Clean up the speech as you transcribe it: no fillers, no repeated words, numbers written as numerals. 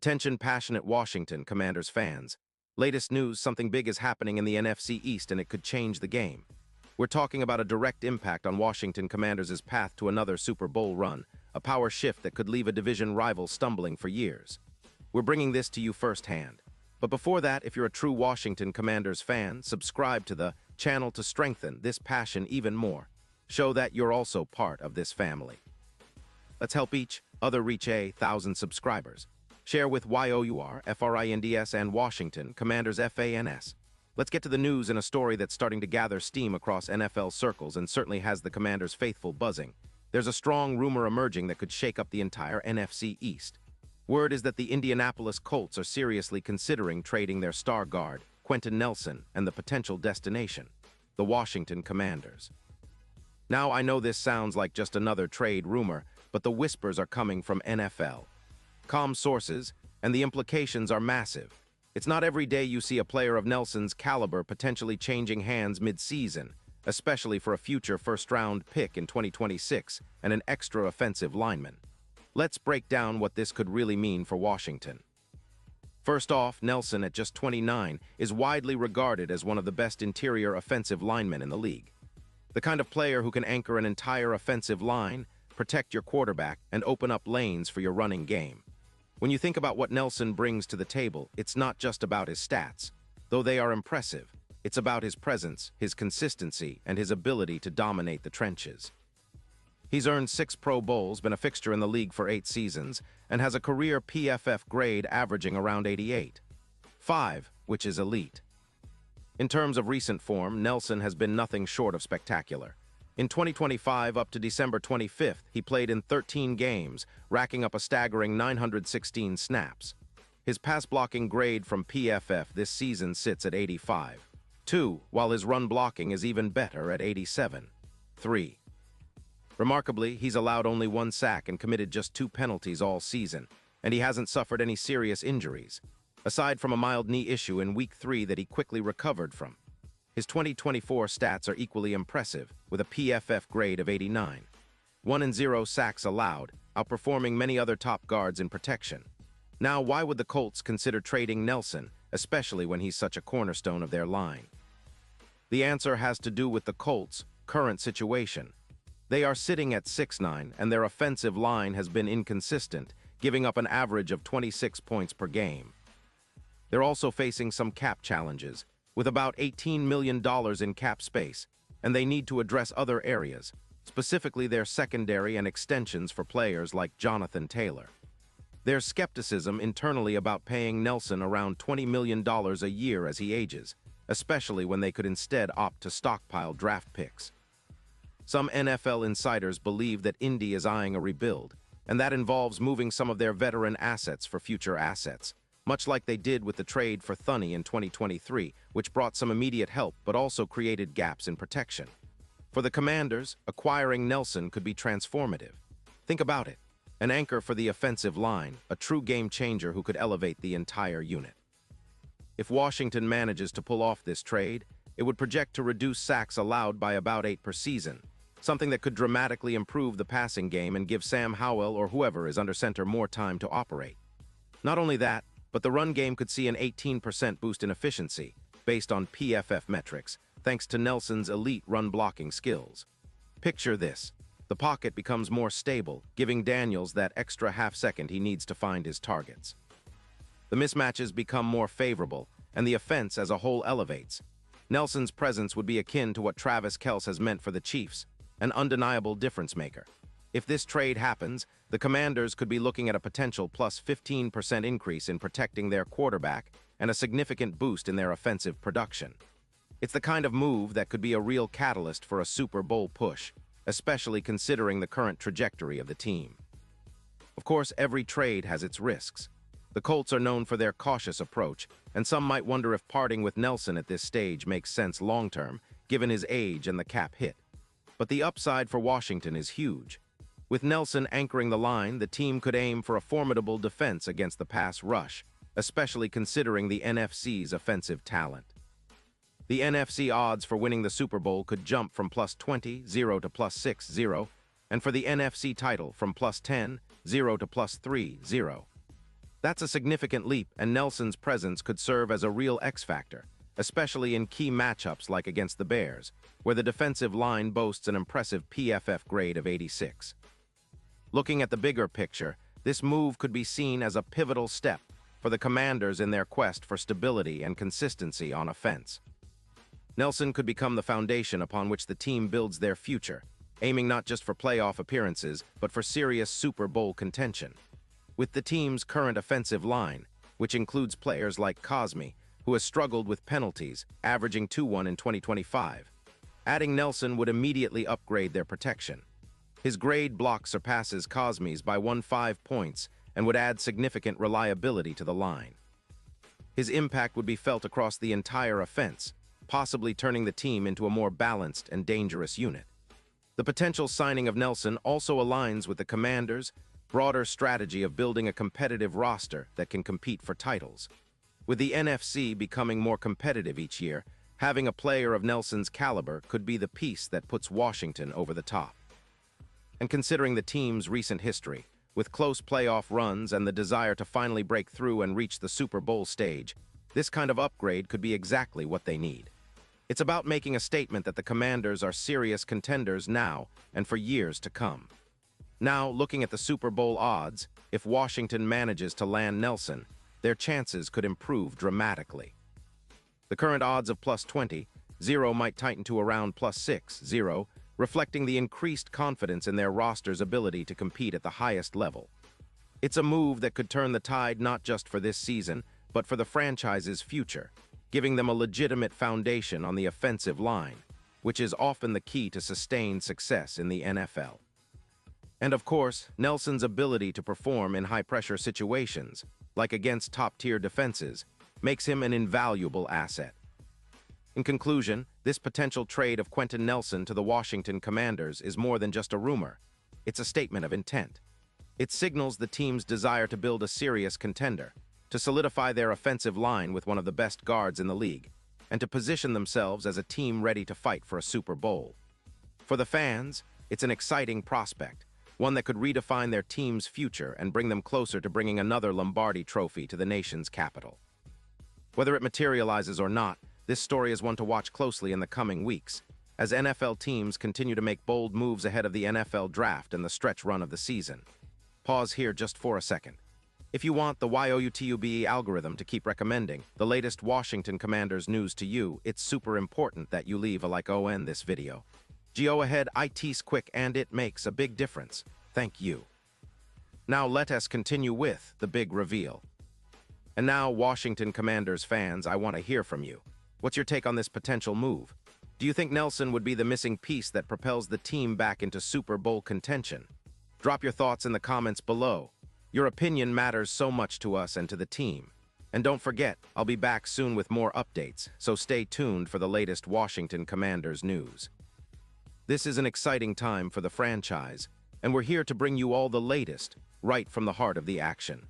Attention passionate Washington Commanders fans. Latest news, something big is happening in the NFC East and it could change the game. We're talking about a direct impact on Washington Commanders' path to another Super Bowl run, a power shift that could leave a division rival stumbling for years. We're bringing this to you firsthand. But before that, if you're a true Washington Commanders fan, subscribe to the channel to strengthen this passion even more. Show that you're also part of this family. Let's help each other reach 1,000 subscribers. Share with YOUR, FRINDS, and Washington Commanders FANS. Let's get to the news in a story that's starting to gather steam across NFL circles and certainly has the Commanders' faithful buzzing. There's a strong rumor emerging that could shake up the entire NFC East. Word is that the Indianapolis Colts are seriously considering trading their star guard, Quentin Nelson, and the potential destination, the Washington Commanders. Now, I know this sounds like just another trade rumor, but the whispers are coming from NFL sources, and the implications are massive. It's not every day you see a player of Nelson's caliber potentially changing hands mid-season, especially for a future first-round pick in 2026 and an extra offensive lineman. Let's break down what this could really mean for Washington. First off, Nelson, at just 29, is widely regarded as one of the best interior offensive linemen in the league. The kind of player who can anchor an entire offensive line, protect your quarterback, and open up lanes for your running game. When you think about what Nelson brings to the table, it's not just about his stats. Though they are impressive, it's about his presence, his consistency, and his ability to dominate the trenches. He's earned 6 Pro Bowls, been a fixture in the league for 8 seasons, and has a career PFF grade averaging around 88.5, which is elite. In terms of recent form, Nelson has been nothing short of spectacular. In 2025, up to December 25th, he played in 13 games, racking up a staggering 916 snaps. His pass-blocking grade from PFF this season sits at 85.2, while his run blocking is even better at 87.3. Remarkably, he's allowed only 1 sack and committed just 2 penalties all season, and he hasn't suffered any serious injuries, aside from a mild knee issue in Week 3 that he quickly recovered from. His 2024 stats are equally impressive, with a PFF grade of 89. 1-0 sacks allowed, outperforming many other top guards in protection. Now, why would the Colts consider trading Nelson, especially when he's such a cornerstone of their line? The answer has to do with the Colts' current situation. They are sitting at 6'9", and their offensive line has been inconsistent, giving up an average of 26 points per game. They're also facing some cap challenges, with about $18 million in cap space, and they need to address other areas, specifically their secondary and extensions for players like Jonathan Taylor. There's skepticism internally about paying Nelson around $20 million a year as he ages, especially when they could instead opt to stockpile draft picks. Some NFL insiders believe that Indy is eyeing a rebuild, and that involves moving some of their veteran assets for future assets, much like they did with the trade for Thuney in 2023, which brought some immediate help but also created gaps in protection. For the Commanders, acquiring Nelson could be transformative. Think about it. An anchor for the offensive line, a true game changer who could elevate the entire unit. If Washington manages to pull off this trade, it would project to reduce sacks allowed by about 8 per season, something that could dramatically improve the passing game and give Sam Howell or whoever is under center more time to operate. Not only that, but the run game could see an 18% boost in efficiency, based on PFF metrics, thanks to Nelson's elite run-blocking skills. Picture this. The pocket becomes more stable, giving Daniels that extra half-second he needs to find his targets. The mismatches become more favorable, and the offense as a whole elevates. Nelson's presence would be akin to what Travis Kelce has meant for the Chiefs, an undeniable difference-maker. If this trade happens, the Commanders could be looking at a potential plus 15% increase in protecting their quarterback and a significant boost in their offensive production. It's the kind of move that could be a real catalyst for a Super Bowl push, especially considering the current trajectory of the team. Of course, every trade has its risks. The Colts are known for their cautious approach, and some might wonder if parting with Nelson at this stage makes sense long-term, given his age and the cap hit. But the upside for Washington is huge. With Nelson anchoring the line, the team could aim for a formidable defense against the pass rush, especially considering the NFC's offensive talent. The NFC odds for winning the Super Bowl could jump from plus 20-0 to plus 6-0, and for the NFC title from plus 10-0 to plus 3-0. That's a significant leap, and Nelson's presence could serve as a real X-factor, especially in key matchups like against the Bears, where the defensive line boasts an impressive PFF grade of 86. Looking at the bigger picture, this move could be seen as a pivotal step for the Commanders in their quest for stability and consistency on offense. Nelson could become the foundation upon which the team builds their future, aiming not just for playoff appearances, but for serious Super Bowl contention. With the team's current offensive line, which includes players like Cosmi, who has struggled with penalties, averaging 2-1 in 2025, adding Nelson would immediately upgrade their protection. His grade block surpasses Cosmi's by 15 points and would add significant reliability to the line. His impact would be felt across the entire offense, possibly turning the team into a more balanced and dangerous unit. The potential signing of Nelson also aligns with the Commanders' broader strategy of building a competitive roster that can compete for titles. With the NFC becoming more competitive each year, having a player of Nelson's caliber could be the piece that puts Washington over the top. And considering the team's recent history, with close playoff runs and the desire to finally break through and reach the Super Bowl stage, this kind of upgrade could be exactly what they need. It's about making a statement that the Commanders are serious contenders now and for years to come. Now, looking at the Super Bowl odds, if Washington manages to land Nelson, their chances could improve dramatically. The current odds of +20, 0 might tighten to around +6, 0, reflecting the increased confidence in their roster's ability to compete at the highest level. It's a move that could turn the tide not just for this season, but for the franchise's future, giving them a legitimate foundation on the offensive line, which is often the key to sustained success in the NFL. And of course, Nelson's ability to perform in high-pressure situations, like against top-tier defenses, makes him an invaluable asset. In conclusion, this potential trade of Quentin Nelson to the Washington Commanders is more than just a rumor. It's a statement of intent. It signals the team's desire to build a serious contender, to solidify their offensive line with one of the best guards in the league, and to position themselves as a team ready to fight for a Super Bowl. For the fans, it's an exciting prospect, one that could redefine their team's future and bring them closer to bringing another Lombardi trophy to the nation's capital. Whether it materializes or not, this story is one to watch closely in the coming weeks, as NFL teams continue to make bold moves ahead of the NFL draft and the stretch run of the season. Pause here just for a second. If you want the YOUTUBE algorithm to keep recommending the latest Washington Commanders news to you, it's super important that you leave a like on this video. Go ahead, it's quick and it makes a big difference. Thank you. Now let us continue with the big reveal. And now, Washington Commanders fans, I want to hear from you. What's your take on this potential move? Do you think Nelson would be the missing piece that propels the team back into Super Bowl contention? Drop your thoughts in the comments below. Your opinion matters so much to us and to the team. And don't forget, I'll be back soon with more updates, so stay tuned for the latest Washington Commanders news. This is an exciting time for the franchise, and we're here to bring you all the latest, right from the heart of the action.